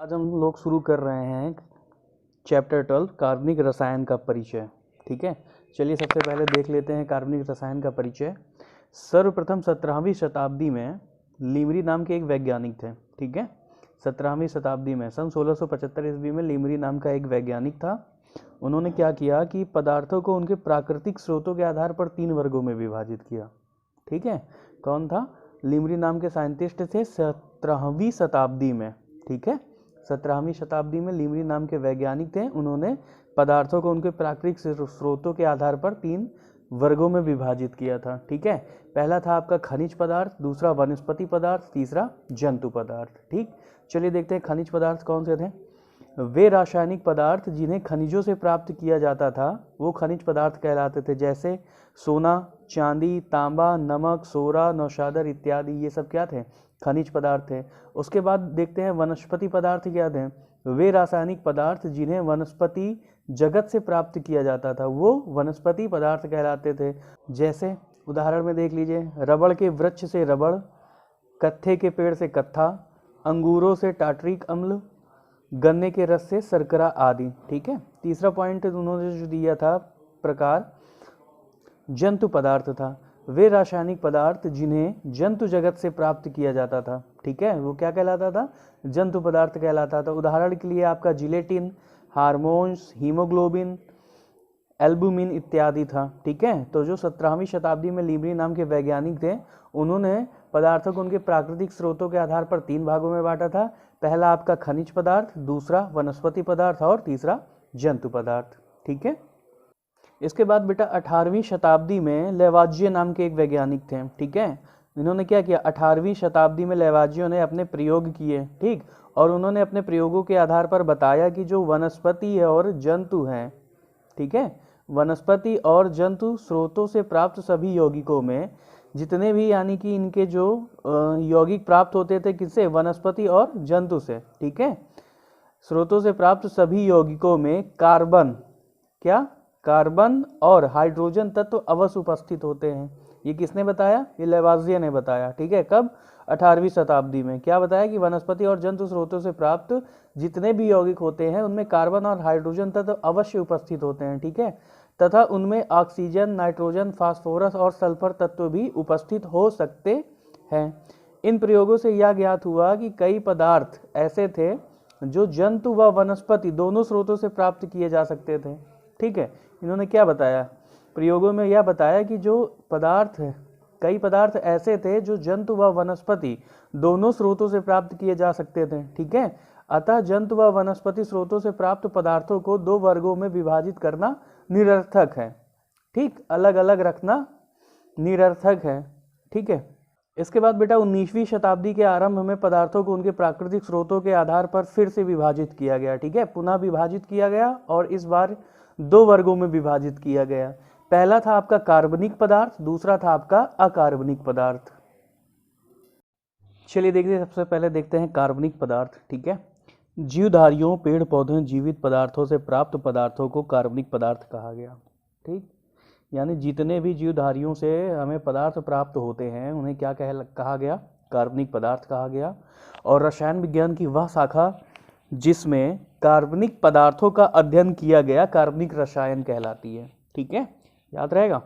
आज हम लोग शुरू कर रहे हैं चैप्टर 12 कार्बनिक रसायन का परिचय। ठीक है, चलिए सबसे पहले देख लेते हैं कार्बनिक रसायन का परिचय। सर्वप्रथम 17वीं शताब्दी में लीमरी नाम के एक वैज्ञानिक थे। ठीक है, 17वीं शताब्दी में सन 1675 ईस्वी में लीमरी नाम का एक वैज्ञानिक था। उन्होंने क्या किया कि पदार्थों को उनके प्राकृतिक स्रोतों के आधार पर 3 वर्गों में विभाजित किया। ठीक है, कौन था? लीमरी नाम के साइंटिस्ट थे 17वीं शताब्दी में। ठीक है, 17वीं शताब्दी में लीमरी नाम के वैज्ञानिक थे। उन्होंने पदार्थों को उनके प्राकृतिक स्रोतों के आधार पर 3 वर्गों में विभाजित किया था। ठीक है, पहला था आपका खनिज पदार्थ, दूसरा वनस्पति पदार्थ, तीसरा जंतु पदार्थ। ठीक, चलिए देखते हैं खनिज पदार्थ कौन से थे। वे रासायनिक पदार्थ जिन्हें खनिजों से प्राप्त किया जाता था वो खनिज पदार्थ कहलाते थे, जैसे सोना, चांदी, तांबा, नमक, सोरा, नौशादर इत्यादि। ये सब क्या थे? खनिज पदार्थ थे। उसके बाद देखते हैं वनस्पति पदार्थ क्या थे। वे रासायनिक पदार्थ जिन्हें वनस्पति जगत से प्राप्त किया जाता था वो वनस्पति पदार्थ कहलाते थे। जैसे उदाहरण में देख लीजिए, रबड़ के वृक्ष से रबड़, कत्थे के पेड़ से कत्था, अंगूरों से टार्ट्रिक अम्ल, गन्ने के रस से शर्करा आदि। ठीक है, तीसरा पॉइंट उन्होंने जो दिया था प्रकार, जंतु पदार्थ था। वे रासायनिक पदार्थ जिन्हें जंतु जगत से प्राप्त किया जाता था। ठीक है, वो क्या कहलाता था? जंतु पदार्थ कहलाता था। उदाहरण के लिए आपका जिलेटिन, हार्मोन्स, हीमोग्लोबिन, एल्बुमिन इत्यादि था। ठीक है, तो जो 17वीं शताब्दी में लीमरी नाम के वैज्ञानिक थे उन्होंने पदार्थों को उनके प्राकृतिक स्रोतों के आधार पर 3 भागों में बांटा था। पहला आपका खनिज पदार्थ, दूसरा वनस्पति पदार्थ और तीसरा जंतु पदार्थ। ठीक है, इसके बाद बेटा 18वीं शताब्दी में लेवाजिये नाम के एक वैज्ञानिक थे। ठीक है, इन्होंने क्या किया? 18वीं शताब्दी में लेवाजियो ने अपने प्रयोग किए। ठीक, और उन्होंने अपने प्रयोगों के आधार पर बताया कि जो वनस्पति है और जंतु हैं, ठीक है, वनस्पति और जंतु स्रोतों से प्राप्त सभी यौगिकों में जितने भी यानी कि इनके जो यौगिक प्राप्त होते थे किससे? वनस्पति और जंतु से। ठीक है, स्रोतों से प्राप्त सभी यौगिकों में कार्बन, क्या? कार्बन और हाइड्रोजन तत्व अवश्य उपस्थित होते हैं। ये किसने बताया? ये लेवाजिये ने बताया। ठीक है, कब? 18वीं शताब्दी में। क्या बताया कि वनस्पति और जंतु स्रोतों से प्राप्त जितने भी यौगिक होते हैं उनमें कार्बन और हाइड्रोजन तत्व अवश्य उपस्थित होते हैं। ठीक है, तथा उनमें ऑक्सीजन, नाइट्रोजन, फास्फोरस और सल्फर तत्व भी उपस्थित हो सकते हैं। इन प्रयोगों से यह ज्ञात हुआ कि कई पदार्थ ऐसे थे जो जंतु व वनस्पति दोनों स्रोतों से प्राप्त किए जा सकते थे। ठीक है, इन्होंने क्या बताया? प्रयोगों में यह बताया कि जो पदार्थ है, कई पदार्थ ऐसे थे जो जंतु व वनस्पति दोनों स्रोतों से प्राप्त किए जा सकते थे। ठीक है, अतः जंतु व वनस्पति स्रोतों से प्राप्त पदार्थों को 2 वर्गों में विभाजित करना निरर्थक है। ठीक, अलग अलग रखना निरर्थक है। ठीक है, इसके बाद बेटा 19वीं शताब्दी के आरंभ में पदार्थों को उनके प्राकृतिक स्रोतों के आधार पर फिर से विभाजित किया गया। ठीक है, पुनः विभाजित किया गया और इस बार 2 वर्गों में विभाजित किया गया। पहला था आपका कार्बनिक पदार्थ, दूसरा था आपका अकार्बनिक पदार्थ। चलिए देखते हैं, सबसे पहले देखते हैं कार्बनिक पदार्थ। ठीक है, जीवधारियों, पेड़ पौधों, जीवित पदार्थों से प्राप्त पदार्थों को कार्बनिक पदार्थ कहा गया। ठीक, यानी जितने भी जीवधारियों से हमें पदार्थ प्राप्त होते हैं उन्हें क्या कहा गया? कार्बनिक पदार्थ कहा गया। और रसायन विज्ञान की वह शाखा जिसमें कार्बनिक पदार्थों का अध्ययन किया गया कार्बनिक रसायन कहलाती है। ठीक है, याद रहेगा।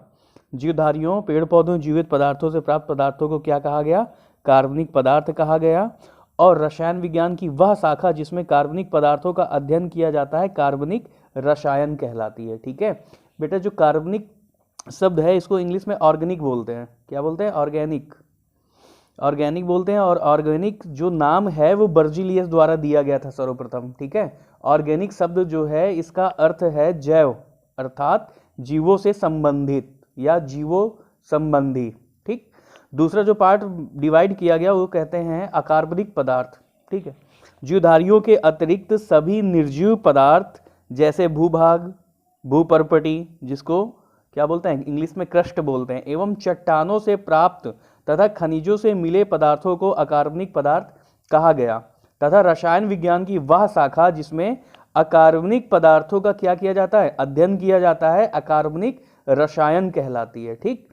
जीवधारियों, पेड़ पौधों, जीवित पदार्थों से प्राप्त पदार्थों को क्या कहा गया? कार्बनिक पदार्थ कहा गया। और रसायन विज्ञान की वह शाखा जिसमें कार्बनिक पदार्थों का अध्ययन किया जाता है कार्बनिक रसायन कहलाती है। ठीक है बेटा, जो कार्बनिक शब्द है इसको इंग्लिश में ऑर्गेनिक बोलते हैं। क्या बोलते हैं? ऑर्गेनिक, ऑर्गेनिक बोलते हैं। और ऑर्गेनिक जो नाम है वो बर्जीलियस द्वारा दिया गया था सर्वप्रथम। ठीक है, ऑर्गेनिक शब्द जो है इसका अर्थ है जैव, अर्थात जीवों से संबंधित या जीवो संबंधी। ठीक, दूसरा जो पार्ट डिवाइड किया गया वो कहते हैं अकार्बनिक पदार्थ। ठीक है, जीवधारियों के अतिरिक्त सभी निर्जीव पदार्थ जैसे भूभाग, भूपर्पटी, जिसको क्या बोलते हैं? इंग्लिश में क्रस्ट बोलते हैं, एवं चट्टानों से प्राप्त तथा खनिजों से मिले पदार्थों को अकार्बनिक पदार्थ कहा गया। तथा रसायन विज्ञान की वह शाखा जिसमें अकार्बनिक पदार्थों का क्या किया जाता है? अध्ययन किया जाता है, अकार्बनिक रसायन कहलाती है। ठीक,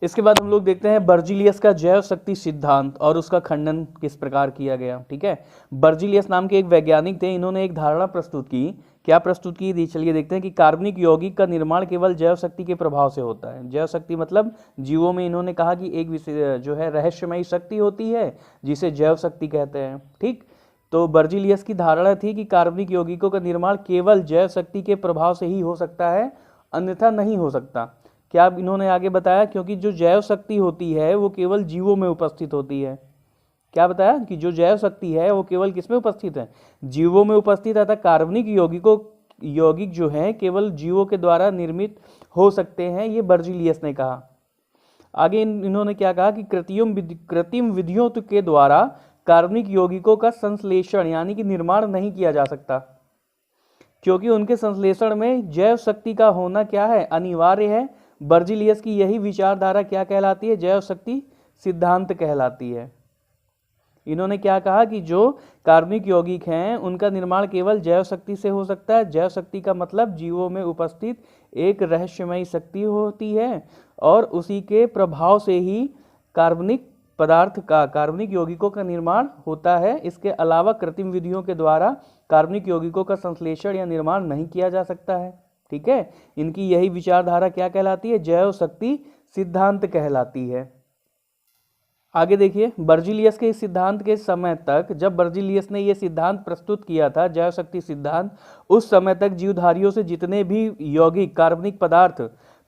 इसके बाद हम लोग देखते हैं बर्जीलियस का जैव शक्ति सिद्धांत और उसका खंडन किस प्रकार किया गया। ठीक है, बर्जीलियस नाम के एक वैज्ञानिक थे, इन्होंने एक धारणा प्रस्तुत की। क्या प्रस्तुत की, चलिए देखते हैं कि कार्बनिक यौगिक का निर्माण केवल जैव शक्ति के प्रभाव से होता है। जैव शक्ति मतलब जीवों में इन्होंने कहा कि एक जो है रहस्यमयी शक्ति होती है जिसे जैव शक्ति कहते हैं। ठीक, तो बर्जीलियस की धारणा थी कि कार्बनिक यौगिकों का निर्माण केवल जैव शक्ति के प्रभाव से ही हो सकता है, अन्यथा नहीं हो सकता। क्या इन्होंने आगे बताया, क्योंकि जो जैव शक्ति होती है वो केवल जीवों में उपस्थित होती है। क्या बताया कि जो जैव शक्ति है वो केवल किस में उपस्थित है, जीवों में उपस्थित है। अतः कार्बनिक यौगिक जो है केवल जीवों के द्वारा निर्मित हो सकते हैं, ये बर्जीलियस ने कहा। आगे इन्होंने क्या कहा कि कृत्रिम विधियों के द्वारा कार्बनिक यौगिकों का संश्लेषण यानी कि निर्माण नहीं किया जा सकता, क्योंकि उनके संश्लेषण में जैव शक्ति का होना क्या है, अनिवार्य है। बर्जीलियस की यही विचारधारा क्या कहलाती है, जैव शक्ति सिद्धांत कहलाती है। इन्होंने क्या कहा कि जो कार्बनिक यौगिक हैं उनका निर्माण केवल जैव शक्ति से हो सकता है। जैव शक्ति का मतलब जीवों में उपस्थित एक रहस्यमयी शक्ति होती है और उसी के प्रभाव से ही कार्बनिक यौगिकों का निर्माण होता है। इसके अलावा कृत्रिम विधियों के द्वारा कार्बनिक यौगिकों का संश्लेषण या निर्माण नहीं किया जा सकता है। ठीक है, इनकी यही विचारधारा क्या कहलाती है, जैव शक्ति सिद्धांत कहलाती है। आगे देखिए, बर्जीलियस के इस सिद्धांत के समय तक, जब बर्जीलियस ने यह सिद्धांत प्रस्तुत किया था जैव शक्ति सिद्धांत, उस समय तक जीवधारियों से जितने भी यौगिक कार्बनिक पदार्थ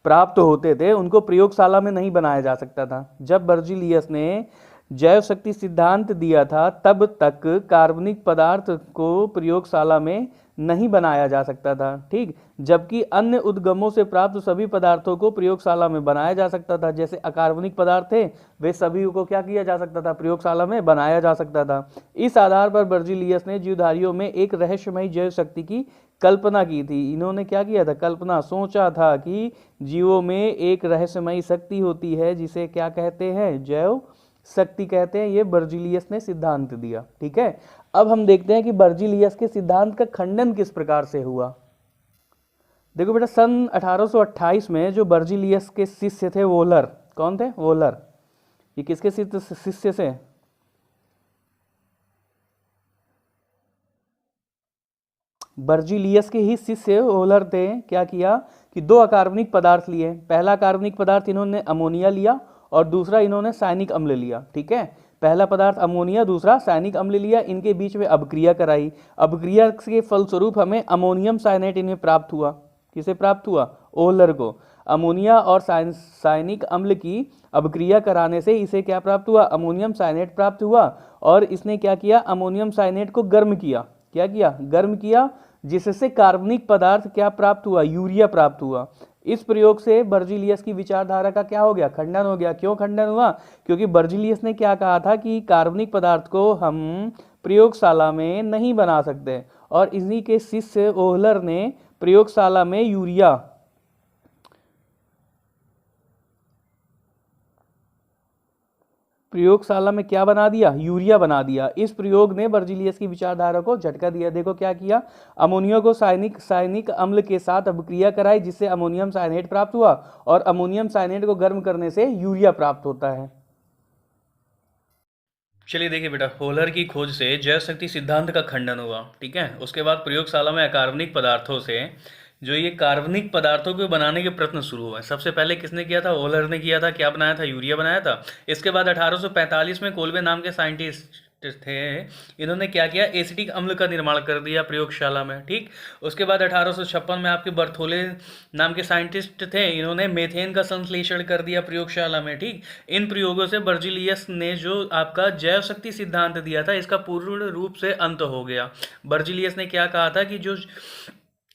प्राप्त होते थे उनको प्रयोगशाला में नहीं बनाया जा सकता था। जब बर्जीलियस ने जैव शक्ति सिद्धांत दिया था तब तक कार्बनिक पदार्थ को प्रयोगशाला में नहीं बनाया जा सकता था। ठीक, जबकि अन्य उद्गमों से प्राप्त सभी पदार्थों को प्रयोगशाला में बनाया जा सकता था। जैसे अकार्बनिक पदार्थ थे वे सभी को क्या किया जा सकता था, प्रयोगशाला में बनाया जा सकता था। इस आधार पर बर्जीलियस ने जीवधारियों में एक रहस्यमयी जैव शक्ति की कल्पना की थी। इन्होंने क्या किया था, कल्पना, सोचा था कि जीवों में एक रहस्यमयी शक्ति होती है जिसे क्या कहते हैं, जैव शक्ति कहते हैं। ये बर्जीलियस ने सिद्धांत दिया। ठीक है, अब हम देखते हैं कि बर्जीलियस के सिद्धांत का खंडन किस प्रकार से हुआ। देखो बेटा, सन 1828 में जो बर्जीलियस के शिष्य थे वोलर, कौन थे, वोलर, ये किसके शिष्य से, बर्जीलियस के ही शिष्य वोलर थे। क्या किया कि दो अकार्बनिक पदार्थ लिए। पहला कार्बनिक पदार्थ इन्होंने अमोनिया लिया और दूसरा इन्होंने साइनिक अम्ल लिया। ठीक है, पहला पदार्थ अमोनिया, दूसरा साइनिक अम्ल लिया। इनके बीच में अभिक्रिया कराई। अभिक्रिया के फलस्वरूप हमें अमोनियम साइनेट इन्हें प्राप्त हुआ। किसे प्राप्त हुआ, ओहलर को। अमोनिया और साइनिक अम्ल की अभिक्रिया कराने से इसे क्या प्राप्त हुआ, अमोनियम साइनेट प्राप्त हुआ। और इसने क्या किया, अमोनियम साइनेट को गर्म किया। क्या किया, गर्म किया, जिससे कार्बनिक पदार्थ क्या प्राप्त हुआ, यूरिया प्राप्त हुआ। इस प्रयोग से बर्जीलियस की विचारधारा का क्या हो गया, खंडन हो गया। क्यों खंडन हुआ, क्योंकि बर्जीलियस ने क्या कहा था कि कार्बनिक पदार्थ को हम प्रयोगशाला में नहीं बना सकते, और इन्हीं के शिष्य ओहलर ने प्रयोगशाला में क्या बना दिया, यूरिया बना दिया। इस प्रयोग ने बर्जीलियस की विचारधारा को झटका दिया। देखो क्या किया, अमोनिया को साइनिक अम्ल के साथ अभिक्रिया कराई जिससे अमोनियम साइनेट प्राप्त हुआ, और अमोनियम साइनेट को गर्म करने से यूरिया प्राप्त होता है। चलिए देखिए बेटा, होलर की खोज से जैव शक्ति सिद्धांत का खंडन हुआ। ठीक है, उसके बाद प्रयोगशाला में अकार्बनिक पदार्थों से जो ये कार्बनिक पदार्थों को बनाने के प्रयत्न शुरू हुए। सबसे पहले किसने किया था, ओहलर ने किया था। क्या बनाया था, यूरिया बनाया था। इसके बाद 1845 में कोल्बे नाम के साइंटिस्ट थे, इन्होंने क्या किया, एसिटिक अम्ल का निर्माण कर दिया प्रयोगशाला में। ठीक, उसके बाद 1856 में आपके बर्थोले नाम के साइंटिस्ट थे, इन्होंने मेथेन का संश्लेषण कर दिया प्रयोगशाला में। ठीक, इन प्रयोगों से बर्जीलियस ने जो आपका जैव शक्ति सिद्धांत दिया था इसका पूर्ण रूप से अंत हो गया। बर्जीलियस ने क्या कहा था कि जो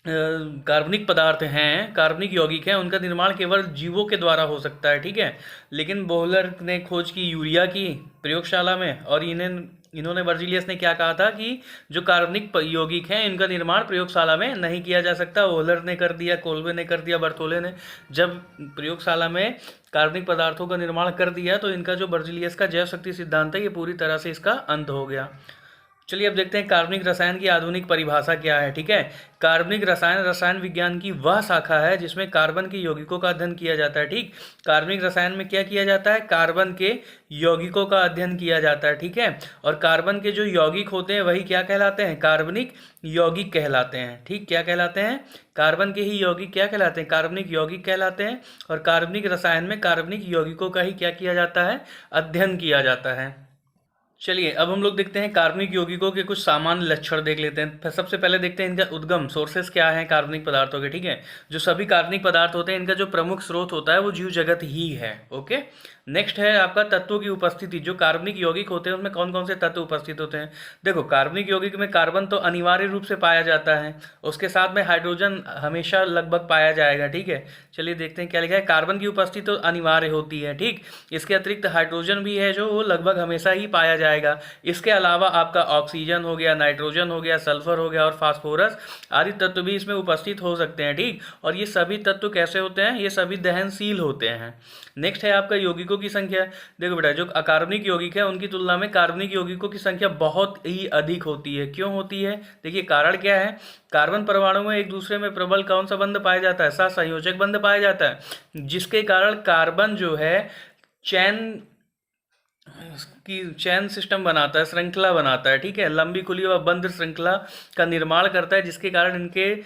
कार्बनिक पदार्थ हैं, कार्बनिक यौगिक हैं, उनका निर्माण केवल जीवों के द्वारा हो सकता है। ठीक है, लेकिन बोहलर ने खोज की यूरिया की प्रयोगशाला में, और इन्होंने बर्जीलियस ने क्या कहा था कि जो कार्बनिक यौगिक हैं इनका निर्माण प्रयोगशाला में नहीं किया जा सकता। ओहलर ने कर दिया, कोल्बे ने कर दिया, बर्थोले ने जब प्रयोगशाला में कार्बनिक पदार्थों का निर्माण कर दिया तो इनका जो बर्जीलियस का जैव शक्ति सिद्धांत है ये पूरी तरह से इसका अंत हो गया। चलिए अब देखते हैं कार्बनिक रसायन की आधुनिक परिभाषा क्या है। ठीक है, कार्बनिक रसायन रसायन विज्ञान की वह शाखा है जिसमें कार्बन के यौगिकों का अध्ययन किया जाता है। ठीक, कार्बनिक रसायन में क्या किया जाता है, कार्बन के यौगिकों का अध्ययन किया जाता है। ठीक है, और कार्बन के जो यौगिक होते हैं वही क्या कहलाते हैं, कार्बनिक यौगिक कहलाते हैं। ठीक, क्या कहलाते हैं, कार्बन के ही यौगिक क्या कहलाते हैं, कार्बनिक यौगिक कहलाते हैं। और कार्बनिक रसायन में कार्बनिक यौगिकों का ही क्या किया जाता है, अध्ययन किया जाता है। चलिए अब हम लोग देखते हैं कार्बनिक यौगिकों के कुछ सामान्य लक्षण देख लेते हैं। सबसे पहले देखते हैं इनका उद्गम, सोर्सेस क्या है कार्बनिक पदार्थों के। ठीक है, जो सभी कार्बनिक पदार्थ होते हैं इनका जो प्रमुख स्रोत होता है वो जीव जगत ही है। ओके, नेक्स्ट है आपका तत्वों की उपस्थिति। जो कार्बनिक यौगिक होते हैं उसमें कौन कौन से तत्व उपस्थित होते हैं। देखो, कार्बनिक यौगिक में कार्बन तो अनिवार्य रूप से पाया जाता है, उसके साथ में हाइड्रोजन हमेशा लगभग पाया जाएगा। ठीक है, चलिए देखते हैं क्या लिखा है। कार्बन की उपस्थिति तो अनिवार्य होती है। ठीक, इसके अतिरिक्त हाइड्रोजन भी है जो वो लगभग हमेशा ही पाया जाएगा। इसके अलावा आपका ऑक्सीजन हो गया, नाइट्रोजन हो गया, सल्फर हो गया और फास्फोरस आदि तत्व भी इसमें उपस्थित हो सकते हैं। ठीक, और ये सभी तत्व कैसे होते हैं, ये सभी दहनशील होते हैं। नेक्स्ट है आपका यौगिकों की संख्या। देखो बेटा, जो अकार्बनिक यौगिक है उनकी तुलना में कार्बनिक यौगिकों की संख्या बहुत ही अधिक होती है। क्यों होती है, देखिए कारण क्या है। कार्बन परमाणु में एक दूसरे में प्रबल कौन सा बंध पाया जाता है, सहसंयोजक बंध पाया जाता है, जिसके कारण कार्बन जो है चैन सिस्टम बनाता है, श्रृंखला बनाता है। ठीक है, लंबी खुली व बंद श्रृंखला का निर्माण करता है, जिसके कारण इनके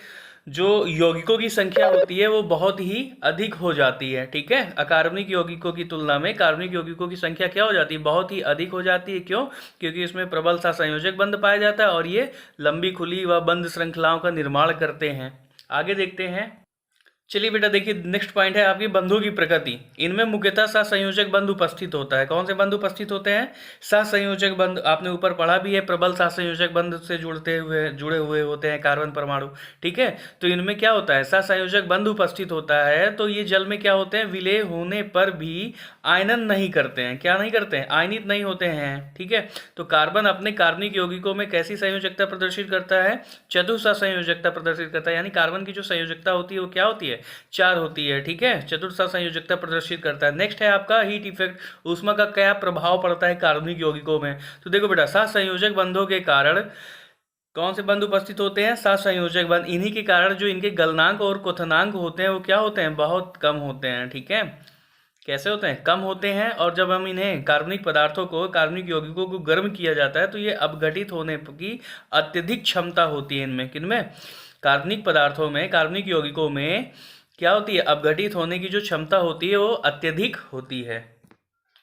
जो यौगिकों की संख्या होती है वो बहुत ही अधिक हो जाती है। ठीक है, अकार्बनिक यौगिकों की तुलना में कार्बनिक यौगिकों की संख्या क्या हो जाती है, बहुत ही अधिक हो जाती है। क्यों, क्योंकि इसमें प्रबल सा संयोजक बंध पाया जाता है और ये लंबी खुली व बंद श्रृंखलाओं का निर्माण करते हैं। आगे देखते हैं। चलिए बेटा देखिए, नेक्स्ट पॉइंट है आपकी बंधों की प्रकृति। इनमें मुख्यतः सहसंयोजक बंध उपस्थित होता है। कौन से बंध उपस्थित होते हैं, सहसंयोजक बंध। आपने ऊपर पढ़ा भी है, प्रबल सहसंयोजक बंध से जुड़े हुए होते हैं कार्बन परमाणु। ठीक है, तो इनमें क्या होता है, सहसंयोजक बंध उपस्थित होता है तो ये जल में क्या होते हैं, विलय होने पर भी आयनन नहीं करते हैं। क्या नहीं करते हैं, आयनित नहीं होते हैं। ठीक है, तो कार्बन अपने कार्बनिक यौगिकों में कैसी संयोजकता प्रदर्शित करता है, चतुसंयोजकता प्रदर्शित करता है। यानी कार्बन की जो संयोजकता होती है वो क्या होती है, 4 होती है। ठीक है, चतुर्थ संयोजकता प्रदर्शित करता है। नेक्स्ट है आपका हीट इफेक्ट, ऊष्मा का क्या प्रभाव पड़ता है कार्बनिक यौगिकों में। तो देखो बेटा, सहसंयोजक बंधों के कारण कौन से बंध उपस्थित होते हैं, सहसंयोजक बंध। इन्हीं के कारण जो इनके गलनांक और क्वथनांक होते हैं वो क्या होते हैं, बहुत कम होते हैं। ठीक है, कैसे होते हैं, कम होते हैं। और जब हम इन्हें कार्बनिक पदार्थों को, कार्बनिक यौगिकों को गर्म किया जाता है तो ये अपघटित होने की अत्यधिक क्षमता होती है इनमें। किनमें, कार्बनिक पदार्थों में, कार्बनिक यौगिकों में क्या होती है, अपघटित होने की जो क्षमता होती है वो अत्यधिक होती है।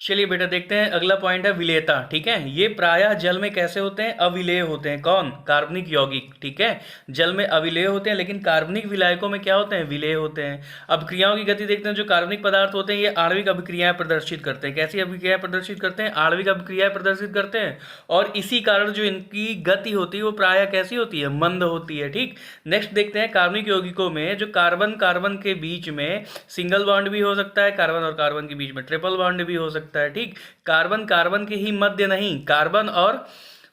चलिए बेटा देखते हैं, अगला पॉइंट है विलेयता। ठीक है, ये प्रायः जल में कैसे होते हैं, अविलेय होते हैं। कौन, कार्बनिक यौगिक। ठीक है, जल में अविलेय होते हैं, लेकिन कार्बनिक विलायकों में क्या होते हैं, विलेय होते हैं। अभिक्रियाओं की गति देखते हैं। जो कार्बनिक पदार्थ होते हैं ये आणविक अभिक्रियाएं प्रदर्शित करते हैं। कैसी अभिक्रियाएं प्रदर्शित करते हैं, आणविक अभिक्रियाएं प्रदर्शित करते हैं। और इसी कारण जो इनकी गति होती है वो प्रायः कैसी होती है, मंद होती है। ठीक, नेक्स्ट देखते हैं कार्बनिक यौगिकों में जो कार्बन कार्बन के बीच में सिंगल बॉन्ड भी हो सकता है, कार्बन और कार्बन के बीच में ट्रिपल बॉन्ड भी हो सकता है। ठीक, कार्बन कार्बन के ही मध्य नहीं, कार्बन और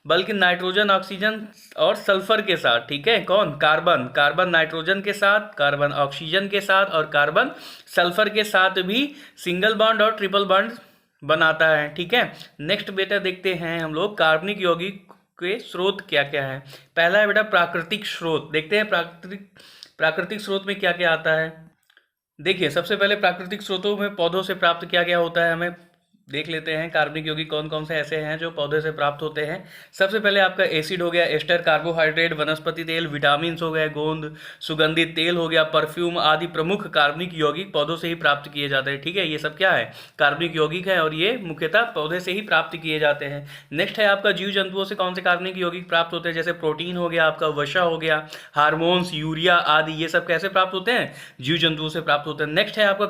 बल्कि नाइट्रोजन ऑक्सीजन और सल्फर के साथ। ठीक है, कौन, कार्बन, कार्बन नाइट्रोजन के साथ, कार्बन ऑक्सीजन के साथ और कार्बन सल्फर के साथ भी सिंगल बॉन्ड और ट्रिपल बॉन्ड बनाता है। ठीक है, नेक्स्ट बेटा देखते हैं हम लोग कार्बनिक यौगिक के स्रोत क्या क्या है। पहला है बेटा प्राकृतिक स्रोत। देखते हैं प्राकृतिक स्रोत में क्या क्या आता है। देखिए सबसे पहले प्राकृतिक स्रोतों में पौधों से प्राप्त क्या क्या होता है, हमें देख लेते हैं। कार्बनिक यौगिक कौन कौन से ऐसे हैं जो पौधे से प्राप्त होते हैं। सबसे पहले आपका एसिड हो गया, एस्टर, कार्बोहाइड्रेट, वनस्पति तेल, विटामिन हो गए, गोंद, सुगंधित तेल हो गया, परफ्यूम आदि प्रमुख कार्बनिक यौगिक पौधों से ही प्राप्त किए जाते हैं। ठीक है, ये सब क्या है, कार्बनिक यौगिक है और ये मुख्यतः पौधे से ही प्राप्त किए जाते हैं। नेक्स्ट है आपका जीव जंतुओं से कौन से कार्बनिक यौगिक प्राप्त होते हैं, जैसे प्रोटीन हो गया, आपका वसा हो गया, हार्मोन्स, यूरिया आदि, ये सब कैसे प्राप्त होते हैं, जीव जंतुओं से प्राप्त होते हैं। नेक्स्ट है आपका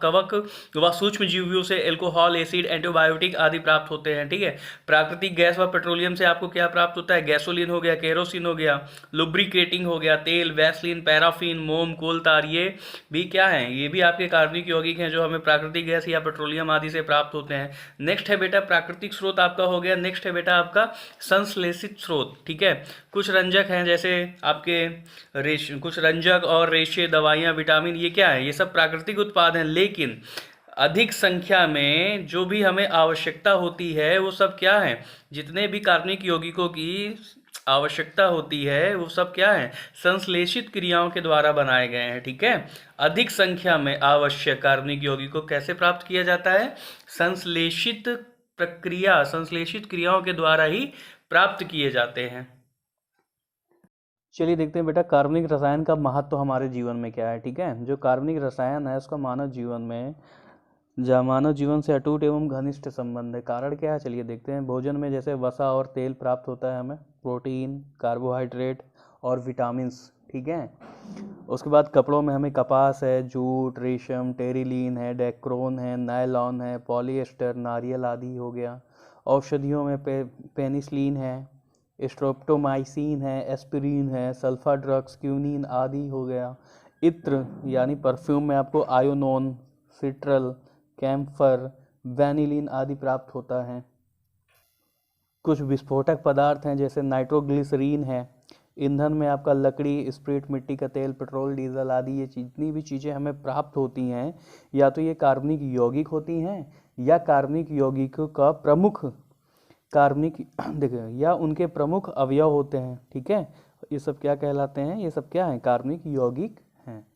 कवक व सूक्ष्म जीवियों से एल्कोहल, एसिड, एंटीबायोटिक आदि प्राप्त होते हैं। ठीक है, प्राकृतिक गैस व पेट्रोलियम से आपको क्या प्राप्त होता है, गैसोलीन हो गया, केरोसिन हो गया, लुब्रिकेटिंग हो गया, तेल, वैसलीन, पैराफिन, मोम, कोल तार, ये भी क्या है, ये भी आपके कार्बनिक यौगिक हैं जो हमें प्राकृतिक गैस या पेट्रोलियम आदि से प्राप्त होते हैं। नेक्स्ट है बेटा प्राकृतिक स्रोत आपका हो गया। नेक्स्ट है बेटा आपका संश्लेषित स्रोत। ठीक है, कुछ रंजक हैं जैसे आपके कुछ रंजक और रेशे, दवाइयाँ, विटामिन, ये क्या है, ये सब प्राकृतिक उत्पाद हैं। लेकिन अधिक संख्या में जो भी हमें आवश्यकता होती है वो सब क्या है, जितने भी कार्बनिक यौगिकों की आवश्यकता होती है वो सब क्या है, संश्लेषित क्रियाओं के द्वारा बनाए गए हैं। ठीक है, अधिक संख्या में आवश्यक कार्बनिक यौगिकों को कैसे प्राप्त किया जाता है, संश्लेषित क्रियाओं के द्वारा ही प्राप्त किए जाते हैं। चलिए देखते हैं बेटा कार्बनिक रसायन का महत्व हमारे जीवन में क्या है। ठीक है, जो कार्बनिक रसायन है उसका मानव जीवन से अटूट एवं घनिष्ठ संबंध है। कारण क्या है, चलिए देखते हैं। भोजन में जैसे वसा और तेल प्राप्त होता है हमें, प्रोटीन, कार्बोहाइड्रेट और विटामिन्स। ठीक है, उसके बाद कपड़ों में हमें कपास है, जूट, रेशम, टेरिलीन है, डेक्रोन है, नायलॉन है, पॉलिएस्टर, नारियल आदि हो गया। औषधियों में पेनिसिलिन है, स्ट्रेप्टोमाइसिन है, एस्पिरिन है, सल्फा ड्रग्स, क्यूनिन आदि हो गया। इत्र यानी परफ्यूम में आपको आयोनोन, सिट्रल, कैम्फर, वैनिलीन आदि प्राप्त होता है। कुछ विस्फोटक पदार्थ हैं जैसे नाइट्रोग्लिसरीन है। ईंधन में आपका लकड़ी, स्प्रिट, मिट्टी का तेल, पेट्रोल, डीजल आदि ये जितनी भी चीज़ें हमें प्राप्त होती हैं या तो ये कार्बनिक यौगिक होती हैं या कार्बनिक यौगिकों का प्रमुख कार्बनिक देखिए या उनके प्रमुख अवयव होते हैं। ठीक है, ये सब क्या कहलाते हैं, ये सब क्या हैं, कार्बनिक यौगिक हैं।